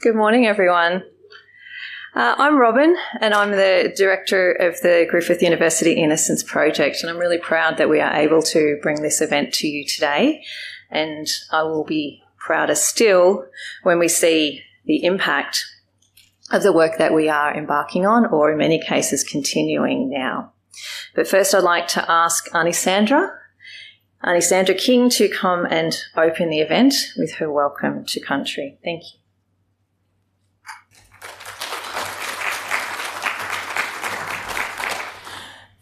Good morning, everyone. I'm Robyn, and I'm the Director of the Griffith University Innocence Project, and I'm really proud that we are able to bring this event to you today, and I will be prouder still when we see the impact of the work that we are embarking on, or in many cases continuing now. But first I'd like to ask Aunty Sandra King to come and open the event with her welcome to country. Thank you.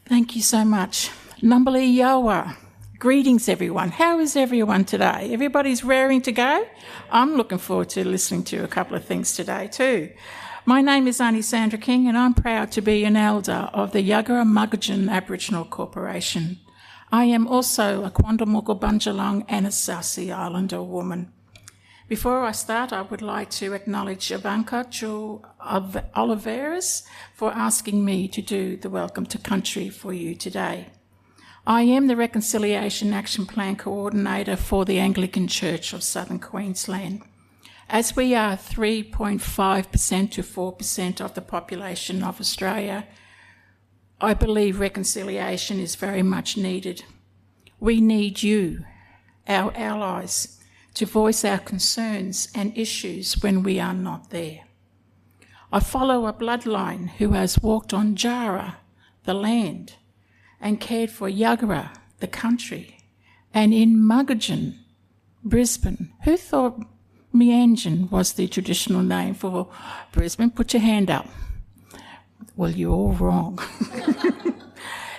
Thank you so much. Numbali Yawa. Greetings, everyone. How is everyone today? Everybody's raring to go? I'm looking forward to listening to a couple of things today too. My name is Aunty Sandra King, and I'm proud to be an elder of the Yagara Mugurjin Aboriginal Corporation. I am also a Quandamooka Bundjalung and a South Sea Islander woman. Before I start, I would like to acknowledge Ivanka Jewel Oliveras for asking me to do the Welcome to Country for you today. I am the Reconciliation Action Plan Coordinator for the Anglican Church of Southern Queensland. As we are 3.5% to 4% of the population of Australia, I believe reconciliation is very much needed. We need you, our allies, to voice our concerns and issues when we are not there. I follow a bloodline who has walked on Jara, the land, and cared for Yagara, the country, and in Mugurjin, Brisbane. Who thought Meanjin was the traditional name for Brisbane? Put your hand up. Well, you're all wrong.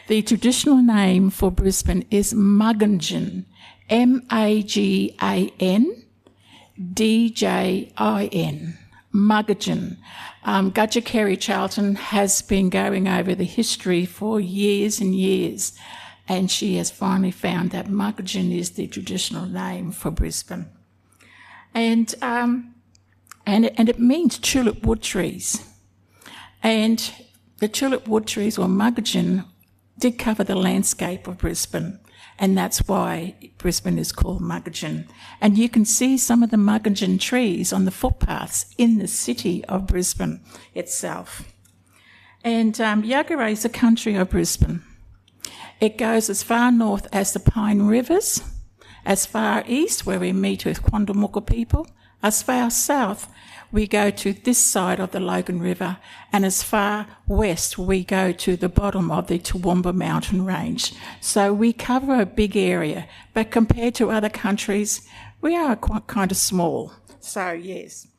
The traditional name for Brisbane is Mugurjin, Magandjin, Mugurjin. Gudger Kerry Charlton has been going over the history for years and years, and she has finally found that Mugurjin is the traditional name for Brisbane. And it means tulip wood trees. And the tulip wood trees, or Mugurjin, did cover the landscape of Brisbane, and that's why Brisbane is called Mugurjin. And you can see some of the Mugurjin trees on the footpaths in the city of Brisbane itself. And Yagara is the country of Brisbane. It goes as far north as the Pine Rivers, as far east where we meet with Quandamooka people, as far south we go to this side of the Logan River, and as far west we go to the bottom of the Toowoomba mountain range. So we cover a big area, but compared to other countries, we are quite kind of small. So yes.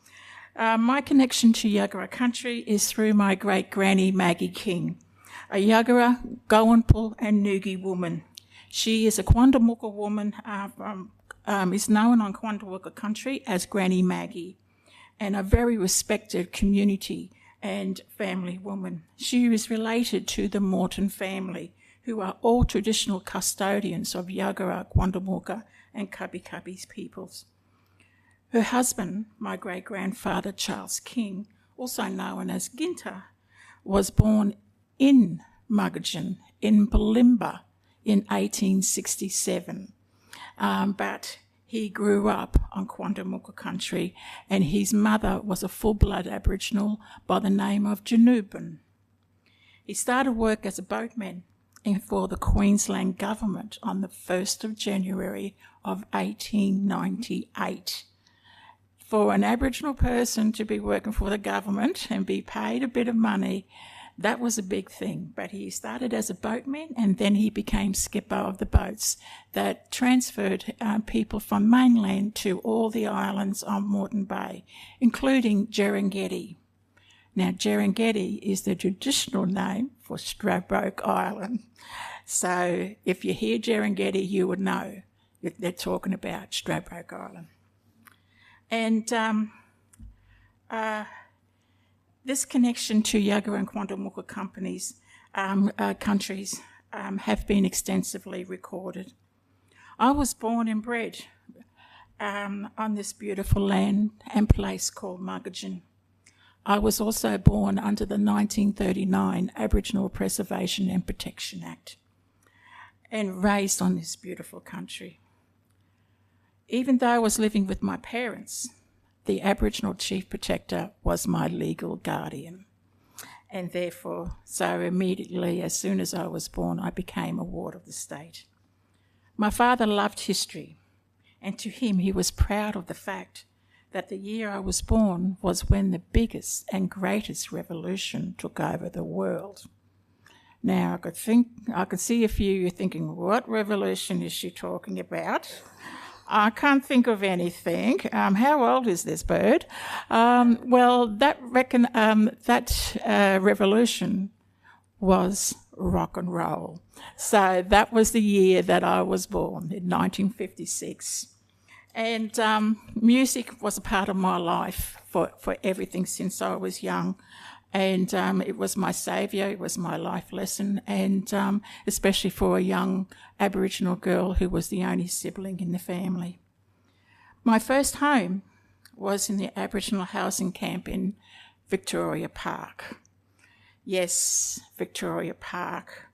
My connection to Yagara country is through my great-granny Maggie King, a Yagara, Goanpul and Noogie woman. She is a Quandamooka woman, is known on Quandamooka country as Granny Maggie, and a very respected community and family woman. She is related to the Morton family, who are all traditional custodians of Yagara, Quandamooka and Cubby peoples. Her husband, my great-grandfather Charles King, also known as Ginta, was born in Mugurjin, in Bulimba, in 1867. But he grew up on Quandamooka country, and his mother was a full-blood Aboriginal by the name of Janubin. He started work as a boatman for the Queensland government on the 1st of January of 1898. For an Aboriginal person to be working for the government and be paid a bit of money, that was a big thing. But he started as a boatman, and then he became skipper of the boats that transferred people from mainland to all the islands on Moreton Bay, including Gerringeti. Now, Gerringeti is the traditional name for Stradbroke Island. So if you hear Gerringeti, you would know that they're talking about Stradbroke Island. And this connection to Yagara and Quandamooka countries have been extensively recorded. I was born and bred on this beautiful land and place called Mugurjin. I was also born under the 1939 Aboriginal Preservation and Protection Act and raised on this beautiful country. Even though I was living with my parents, the Aboriginal Chief Protector was my legal guardian. And therefore, so immediately, as soon as I was born, I became a ward of the state. My father loved history, and to him he was proud of the fact that the year I was born was when the biggest and greatest revolution took over the world. Now, I could see a few of you thinking, what revolution is she talking about? I can't think of anything. How old is this bird? Well, that revolution was rock and roll. So that was the year that I was born, in 1956. And music was a part of my life for everything since I was young. And it was my saviour, it was my life lesson, and especially for a young Aboriginal girl who was the only sibling in the family. My first home was in the Aboriginal housing camp in Victoria Park. Yes, Victoria Park,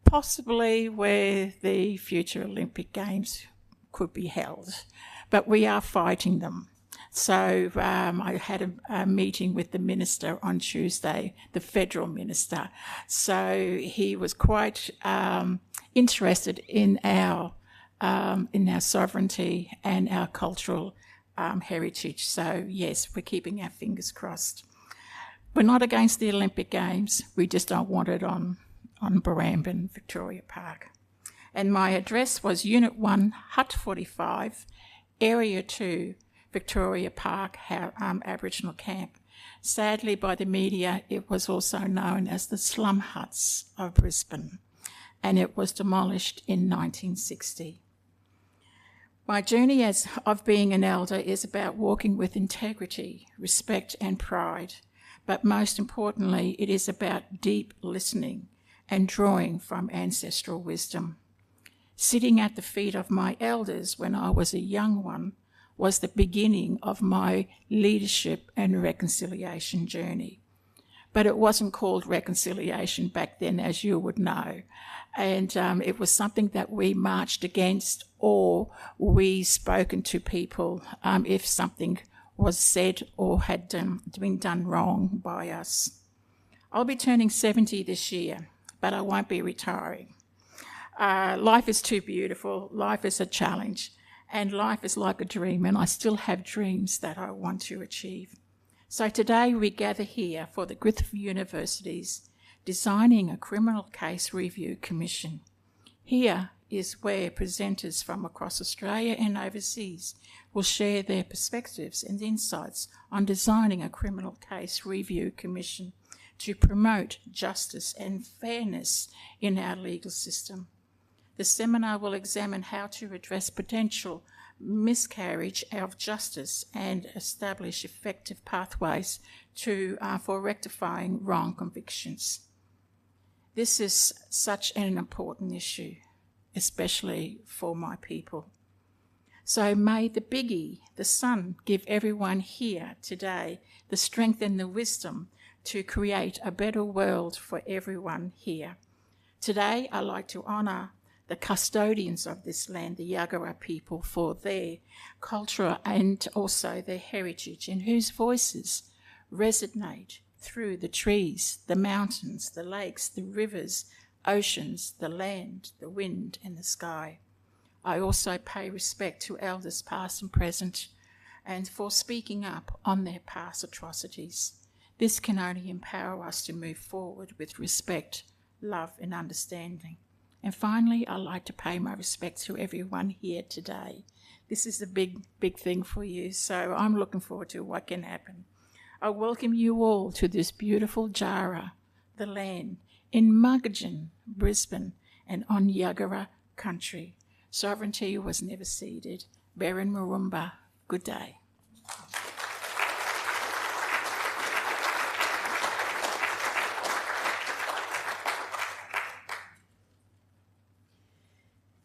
possibly where the future Olympic Games could be held, but we are fighting them. So I had a meeting with the minister on Tuesday, the federal minister. So he was quite interested in our sovereignty and our cultural heritage. So yes, we're keeping our fingers crossed. We're not against the Olympic Games. We just don't want it on Barambin, Victoria Park. And my address was Unit 1, Hut 45, Area 2, Victoria Park Aboriginal Camp. Sadly, by the media, it was also known as the slum huts of Brisbane, and it was demolished in 1960. My journey of being an elder is about walking with integrity, respect and pride, but most importantly, it is about deep listening and drawing from ancestral wisdom. Sitting at the feet of my elders when I was a young one was the beginning of my leadership and reconciliation journey. But it wasn't called reconciliation back then, as you would know. And it was something that we marched against, or we spoken to people if something was said or had been done wrong by us. I'll be turning 70 this year, but I won't be retiring. Life is too beautiful. Life is a challenge. And life is like a dream, and I still have dreams that I want to achieve. So today we gather here for the Griffith University's Designing a Criminal Case Review Commission. Here is where presenters from across Australia and overseas will share their perspectives and insights on designing a criminal case review commission to promote justice and fairness in our legal system. The seminar will examine how to address potential miscarriage of justice and establish effective pathways for rectifying wrong convictions. This is such an important issue, especially for my people. So may the biggie, the sun, give everyone here today the strength and the wisdom to create a better world for everyone here. Today, I'd like to honour the custodians of this land, the Yagara people, for their culture and also their heritage, and whose voices resonate through the trees, the mountains, the lakes, the rivers, oceans, the land, the wind and the sky. I also pay respect to elders past and present, and for speaking up on their past atrocities. This can only empower us to move forward with respect, love and understanding. And finally, I'd like to pay my respect to everyone here today. This is a big, big thing for you, so I'm looking forward to what can happen. I welcome you all to this beautiful Jara, the land, in Muggagen, Brisbane, and on Yagara country. Sovereignty was never ceded. Berin Marumba, good day.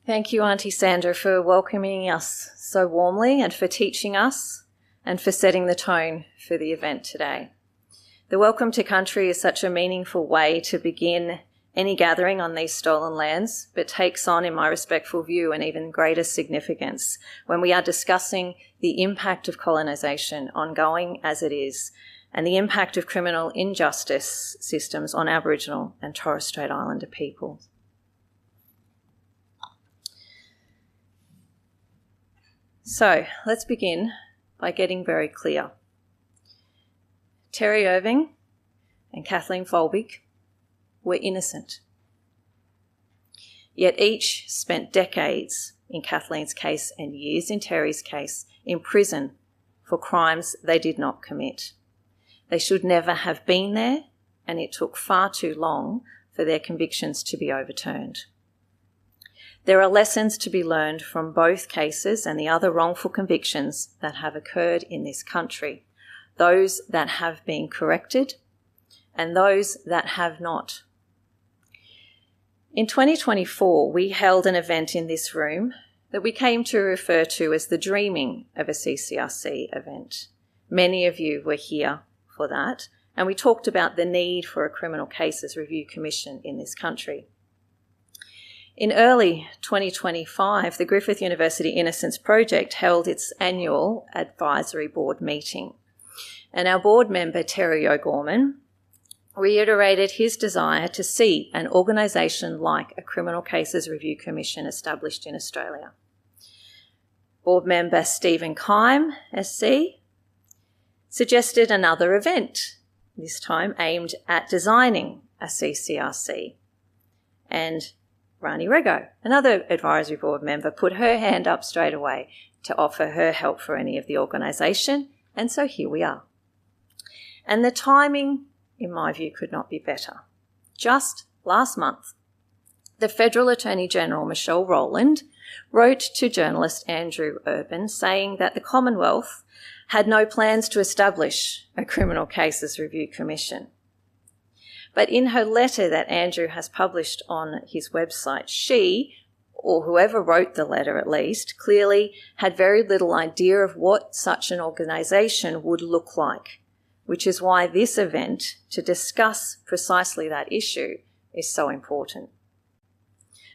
Thank you, Aunty Sandra, for welcoming us so warmly and for teaching us and for setting the tone for the event today. The Welcome to Country is such a meaningful way to begin any gathering on these stolen lands, but takes on, in my respectful view, an even greater significance when we are discussing the impact of colonisation, ongoing as it is, and the impact of criminal injustice systems on Aboriginal and Torres Strait Islander people. So let's begin by getting very clear. Terry Irving and Kathleen Folbig were innocent. Yet each spent decades in Kathleen's case and years in Terry's case in prison for crimes they did not commit. They should never have been there, and it took far too long for their convictions to be overturned. There are lessons to be learned from both cases and the other wrongful convictions that have occurred in this country, those that have been corrected and those that have not. In 2024, we held an event in this room that we came to refer to as the Dreaming of a CCRC event. Many of you were here for that, and we talked about the need for a Criminal Cases Review Commission in this country. In early 2025, the Griffith University Innocence Project held its annual advisory board meeting, and our board member, Terry O'Gorman, reiterated his desire to see an organisation like a Criminal Cases Review Commission established in Australia. Board member Stephen Keim, SC, suggested another event, this time aimed at designing a CCRC. And Rani Rego, another advisory board member, put her hand up straight away to offer her help for any of the organisation, and so here we are. And the timing, in my view, could not be better. Just last month, the Federal Attorney General, Michelle Rowland, wrote to journalist Andrew Urban saying that the Commonwealth had no plans to establish a Criminal Cases Review Commission. But in her letter that Andrew has published on his website, she, or whoever wrote the letter at least, clearly had very little idea of what such an organisation would look like, which is why this event, to discuss precisely that issue, is so important.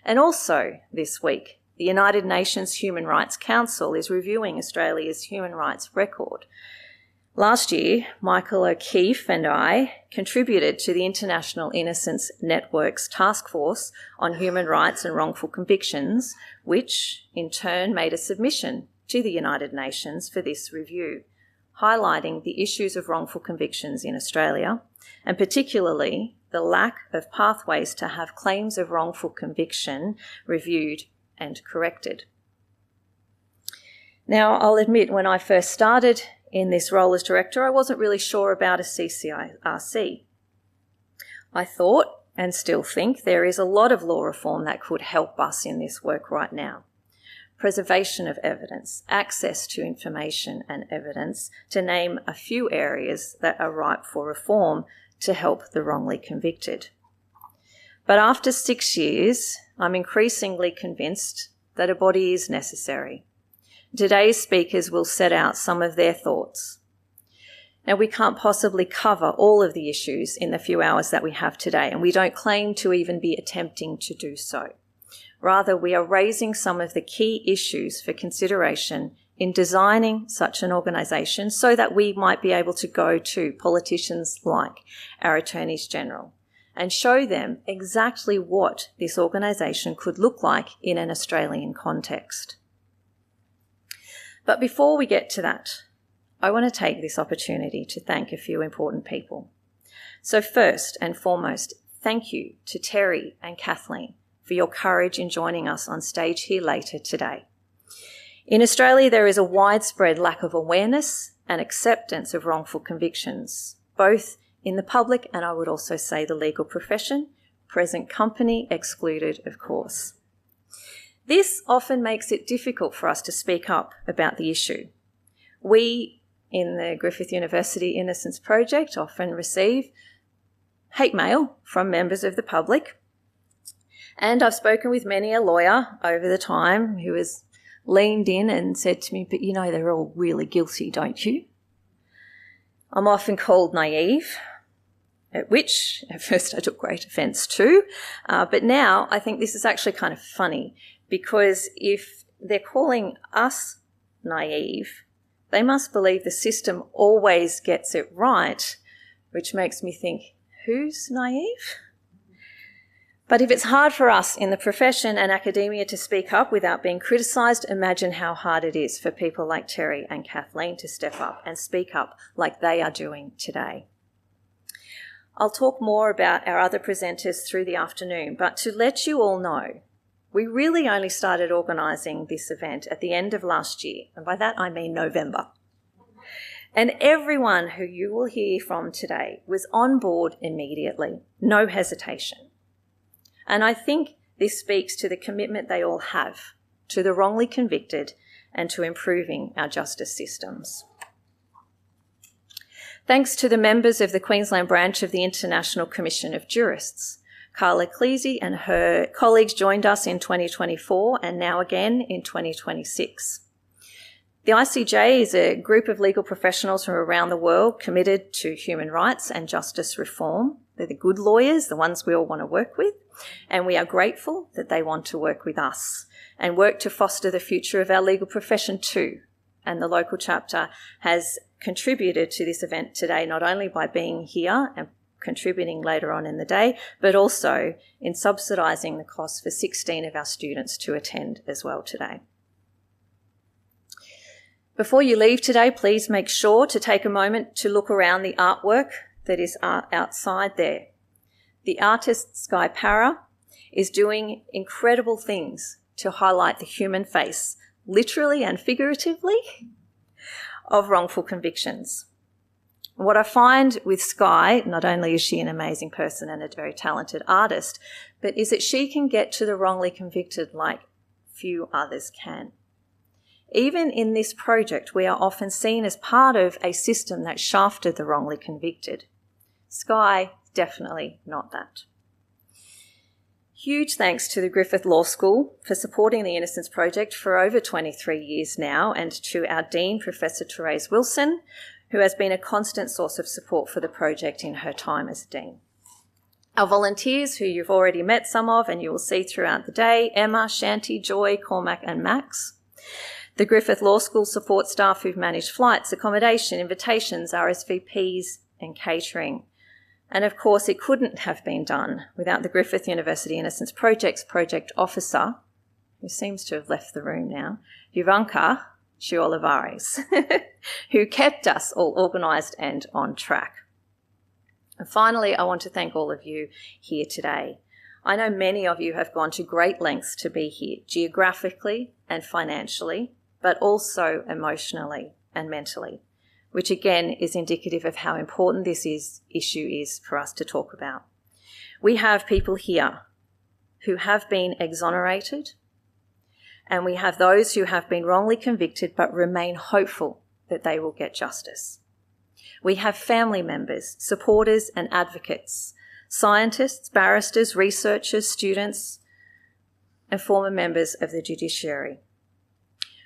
And also this week, the United Nations Human Rights Council is reviewing Australia's human rights record. Last year, Michael O'Keefe and I contributed to the International Innocence Network's Task Force on Human Rights and Wrongful Convictions, which in turn made a submission to the United Nations for this review, highlighting the issues of wrongful convictions in Australia, and particularly the lack of pathways to have claims of wrongful conviction reviewed and corrected. Now, I'll admit, when I first started in this role as director, I wasn't really sure about a CCRC. I thought, and still think, there is a lot of law reform that could help us in this work right now. Preservation of evidence, access to information and evidence, to name a few areas that are ripe for reform to help the wrongly convicted. But after 6 years, I'm increasingly convinced that a body is necessary. Today's speakers will set out some of their thoughts. Now, we can't possibly cover all of the issues in the few hours that we have today, and we don't claim to even be attempting to do so. Rather, we are raising some of the key issues for consideration in designing such an organisation so that we might be able to go to politicians like our Attorneys General and show them exactly what this organisation could look like in an Australian context. But before we get to that, I want to take this opportunity to thank a few important people. So first and foremost, thank you to Terry and Kathleen for your courage in joining us on stage here later today. In Australia, there is a widespread lack of awareness and acceptance of wrongful convictions, both in the public and I would also say the legal profession, present company excluded, of course. This often makes it difficult for us to speak up about the issue. We, in the Griffith University Innocence Project, often receive hate mail from members of the public. And I've spoken with many a lawyer over the time who has leaned in and said to me, but you know, they're all really guilty, don't you? I'm often called naive. which at first I took great offence to, but now I think this is actually kind of funny, because if they're calling us naive, they must believe the system always gets it right, which makes me think, who's naive? But if it's hard for us in the profession and academia to speak up without being criticised, imagine how hard it is for people like Terry and Kathleen to step up and speak up like they are doing today. I'll talk more about our other presenters through the afternoon, but to let you all know, we really only started organising this event at the end of last year, and by that I mean November. And everyone who you will hear from today was on board immediately, no hesitation. And I think this speaks to the commitment they all have to the wrongly convicted and to improving our justice systems. Thanks to the members of the Queensland branch of the International Commission of Jurists, Carla Cleese and her colleagues joined us in 2024 and now again in 2026. The ICJ is a group of legal professionals from around the world committed to human rights and justice reform. They're the good lawyers, the ones we all want to work with, and we are grateful that they want to work with us and work to foster the future of our legal profession too. And the local chapter has contributed to this event today, not only by being here and contributing later on in the day, but also in subsidising the cost for 16 of our students to attend as well today. Before you leave today, please make sure to take a moment to look around the artwork that is outside there. The artist Sky Parra is doing incredible things to highlight the human face, literally and figuratively, of wrongful convictions. What I find with Sky, not only is she an amazing person and a very talented artist, but is that she can get to the wrongly convicted like few others can. Even in this project, we are often seen as part of a system that shafted the wrongly convicted. Sky, definitely not that. Huge thanks to the Griffith Law School for supporting the Innocence Project for over 23 years now, and to our Dean, Professor Therese Wilson, who has been a constant source of support for the project in her time as Dean. Our volunteers, who you've already met some of and you will see throughout the day, Emma, Shanti, Joy, Cormac and Max. The Griffith Law School support staff who've managed flights, accommodation, invitations, RSVPs and catering. And of course, it couldn't have been done without the Griffith University Innocence Project's project officer, who seems to have left the room now, Ivanka Olivares, who kept us all organised and on track. And finally, I want to thank all of you here today. I know many of you have gone to great lengths to be here, geographically and financially, but also emotionally and mentally, which again is indicative of how important this issue is for us to talk about. We have people here who have been exonerated, and we have those who have been wrongly convicted but remain hopeful that they will get justice. We have family members, supporters and advocates, scientists, barristers, researchers, students, and former members of the judiciary.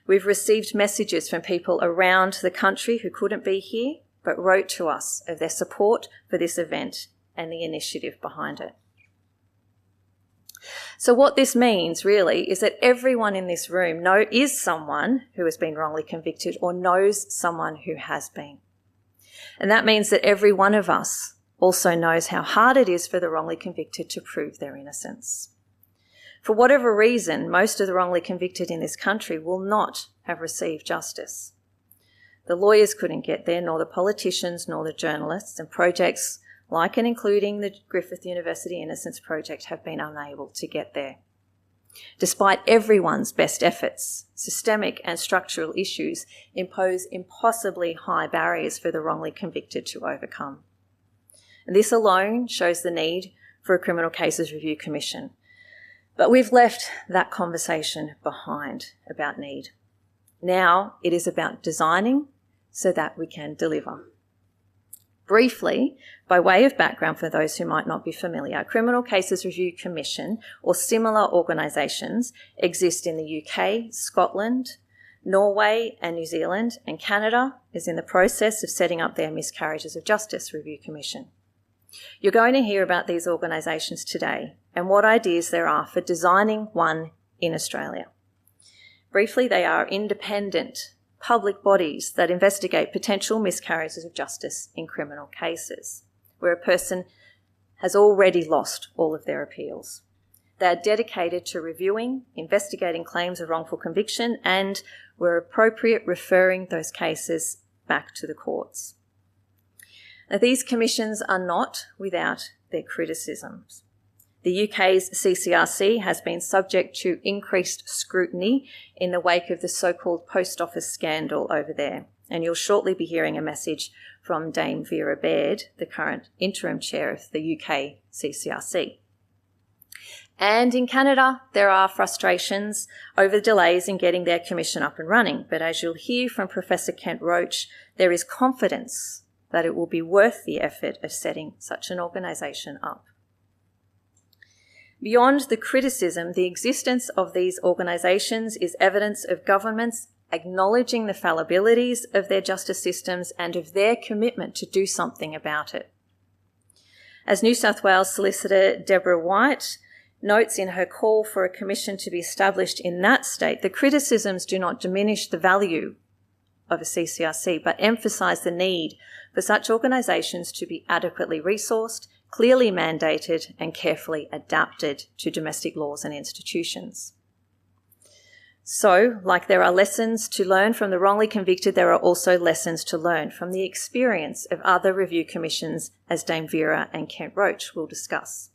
We've received messages from people around the country who couldn't be here but wrote to us of their support for this event and the initiative behind it. So what this means really is that everyone in this room is someone who has been wrongly convicted or knows someone who has been. And that means that every one of us also knows how hard it is for the wrongly convicted to prove their innocence. For whatever reason, most of the wrongly convicted in this country will not have received justice. The lawyers couldn't get there, nor the politicians, nor the journalists, and projects like and including the Griffith University Innocence Project have been unable to get there. Despite everyone's best efforts, systemic and structural issues impose impossibly high barriers for the wrongly convicted to overcome. And this alone shows the need for a Criminal Cases Review Commission. But we've left that conversation behind about need. Now it is about designing so that we can deliver. Briefly, by way of background for those who might not be familiar, a Criminal Cases Review Commission or similar organisations exist in the UK, Scotland, Norway and New Zealand, and Canada is in the process of setting up their Miscarriages of Justice Review Commission. You're going to hear about these organisations today and what ideas there are for designing one in Australia. Briefly, they are independent public bodies that investigate potential miscarriages of justice in criminal cases, where a person has already lost all of their appeals. They are dedicated to reviewing, investigating claims of wrongful conviction and, where appropriate, referring those cases back to the courts. Now, these commissions are not without their criticisms. The UK's CCRC has been subject to increased scrutiny in the wake of the so-called post office scandal over there, and you'll shortly be hearing a message from Dame Vera Baird, the current interim chair of the UK CCRC. And in Canada, there are frustrations over delays in getting their commission up and running, but as you'll hear from Professor Kent Roach, there is confidence that it will be worth the effort of setting such an organisation up. Beyond the criticism, the existence of these organisations is evidence of governments acknowledging the fallibilities of their justice systems and of their commitment to do something about it. As New South Wales Solicitor Deborah White notes in her call for a commission to be established in that state, the criticisms do not diminish the value of a CCRC, but emphasise the need for such organisations to be adequately resourced, clearly mandated and carefully adapted to domestic laws and institutions. So, like there are lessons to learn from the wrongly convicted, there are also lessons to learn from the experience of other review commissions, as Dame Vera and Kent Roach will discuss.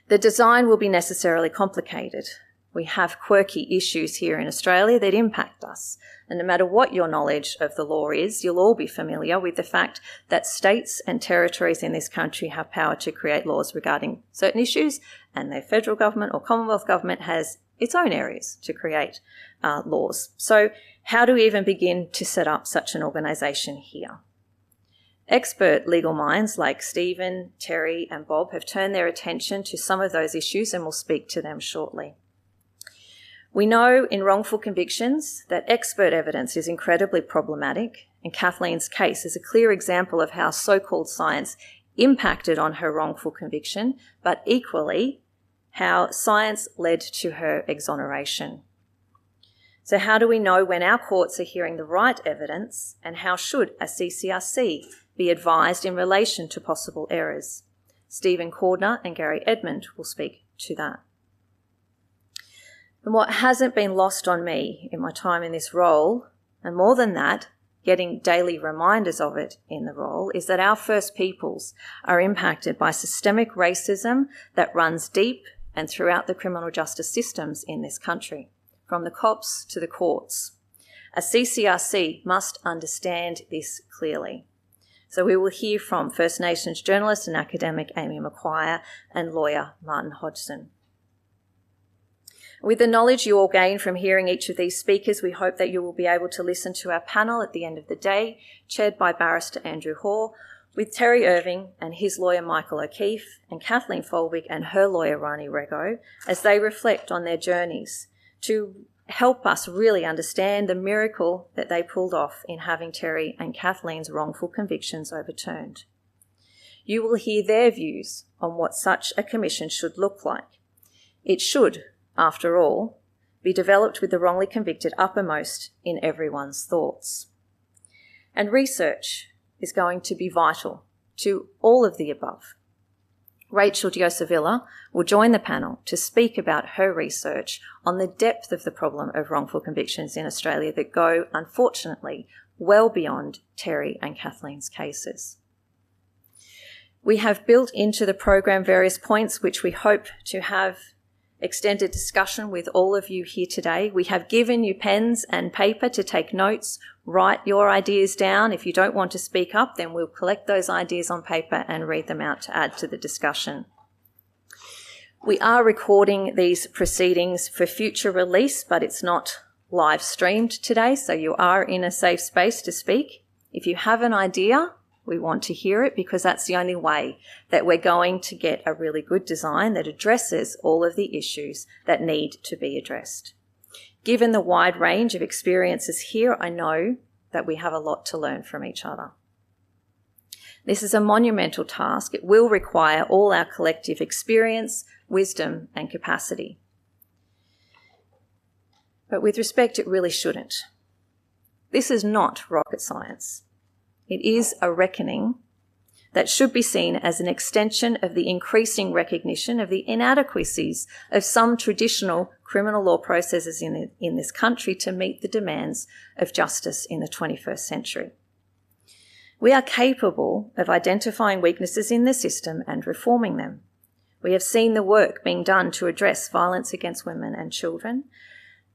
The design will be necessarily complicated. We have quirky issues here in Australia that impact us. And no matter what your knowledge of the law is, you'll all be familiar with the fact that states and territories in this country have power to create laws regarding certain issues, and their federal government or Commonwealth government has its own areas to create laws. So how do we even begin to set up such an organisation here? Expert legal minds like Stephen, Terry and Bob have turned their attention to some of those issues and we'll speak to them shortly. We know in wrongful convictions that expert evidence is incredibly problematic, and Kathleen's case is a clear example of how so-called science impacted on her wrongful conviction, but equally how science led to her exoneration. So how do we know when our courts are hearing the right evidence, and how should a CCRC be advised in relation to possible errors? Stephen Cordner and Gary Edmond will speak to that. And what hasn't been lost on me in my time in this role, and more than that, getting daily reminders of it in the role, is that our First Peoples are impacted by systemic racism that runs deep and throughout the criminal justice systems in this country, from the cops to the courts. A CCRC must understand this clearly. So we will hear from First Nations journalist and academic Amy McQuire and lawyer Martin Hodgson. With the knowledge you all gain from hearing each of these speakers, we hope that you will be able to listen to our panel at the end of the day, chaired by Barrister Andrew Hoare, with Terry Irving and his lawyer Michael O'Keefe, and Kathleen Folbig and her lawyer Ronnie Rego, as they reflect on their journeys to help us really understand the miracle that they pulled off in having Terry and Kathleen's wrongful convictions overturned. You will hear their views on what such a commission should look like. It should, after all, be developed with the wrongly convicted uppermost in everyone's thoughts. And research is going to be vital to all of the above. Rachel Diosavilla will join the panel to speak about her research on the depth of the problem of wrongful convictions in Australia that go, unfortunately, well beyond Terry and Kathleen's cases. We have built into the program various points which we hope to have extended discussion with all of you here today. We have given you pens and paper to take notes, write your ideas down. If you don't want to speak up, then we'll collect those ideas on paper and read them out to add to the discussion. We are recording these proceedings for future release, but it's not live streamed today, so you are in a safe space to speak. If you have an idea, we want to hear it, because that's the only way that we're going to get a really good design that addresses all of the issues that need to be addressed. Given the wide range of experiences here, I know that we have a lot to learn from each other. This is a monumental task. It will require all our collective experience, wisdom, and capacity. But with respect, it really shouldn't. This is not rocket science. It is a reckoning that should be seen as an extension of the increasing recognition of the inadequacies of some traditional criminal law processes in this country to meet the demands of justice in the 21st century. We are capable of identifying weaknesses in the system and reforming them. We have seen the work being done to address violence against women and children,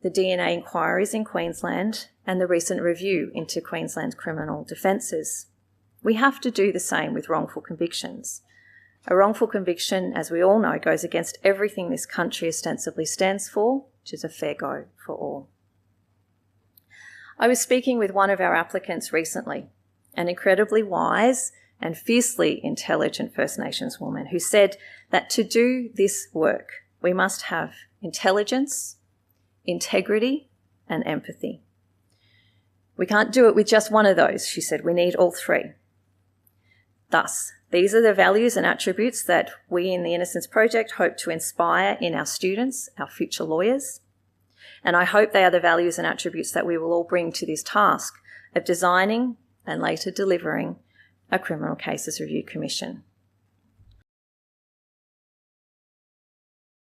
the DNA inquiries in Queensland, and the recent review into Queensland's criminal defences. We have to do the same with wrongful convictions. A wrongful conviction, as we all know, goes against everything this country ostensibly stands for, which is a fair go for all. I was speaking with one of our applicants recently, an incredibly wise and fiercely intelligent First Nations woman who said that to do this work, we must have intelligence, integrity, and empathy. We can't do it with just one of those, she said. We need all three. Thus, these are the values and attributes that we in the Innocence Project hope to inspire in our students, our future lawyers. And I hope they are the values and attributes that we will all bring to this task of designing and later delivering a Criminal Cases Review Commission.